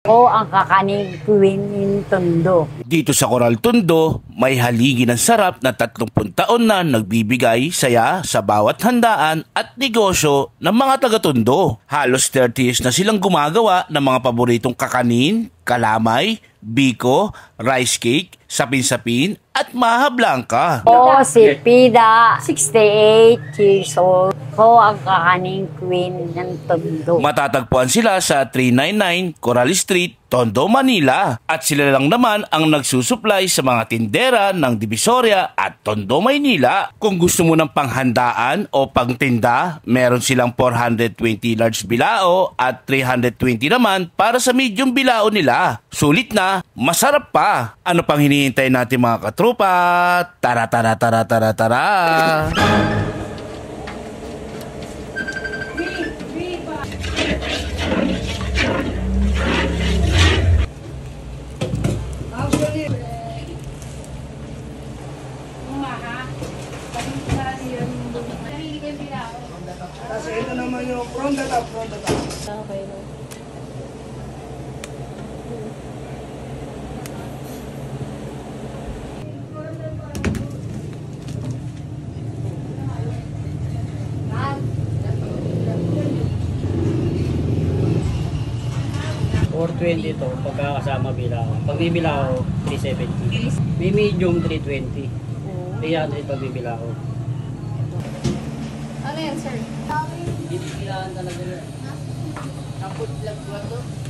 O ang kakaning Queen in Tondo. Dito sa Coral Tondo, may haligi ng sarap na 30 taon na nagbibigay saya sa bawat handaan at negosyo ng mga taga-Tondo. Halos 30 years na silang gumagawa ng mga paboritong kakanin, kalamay, biko, rice cake, sapin-sapin at maha blanca. O si Pida, 68 years old. Ko ang kakaning Queen ng Tondo. Matatagpuan sila sa 399 Coral Street, Tondo, Manila. At sila lang naman ang nagsusupply sa mga tindera ng Divisoria at Tondo, Maynila. Kung gusto mo ng panghandaan o pangtinda, meron silang 420 large bilao at 320 naman para sa medium bilao nila. Sulit na, masarap pa. Ano pang hinihintay natin mga katrupa? Tara, tara, tara, tara, tara. Kasi ito naman yung from the top. Okay. 420 to pagkakasama bilao. Pag may bilao, 370. May medium 320. 300 pag may bilao. Ano yan, sir? Hindi bilaan talaga yan. Kaput lang ba to?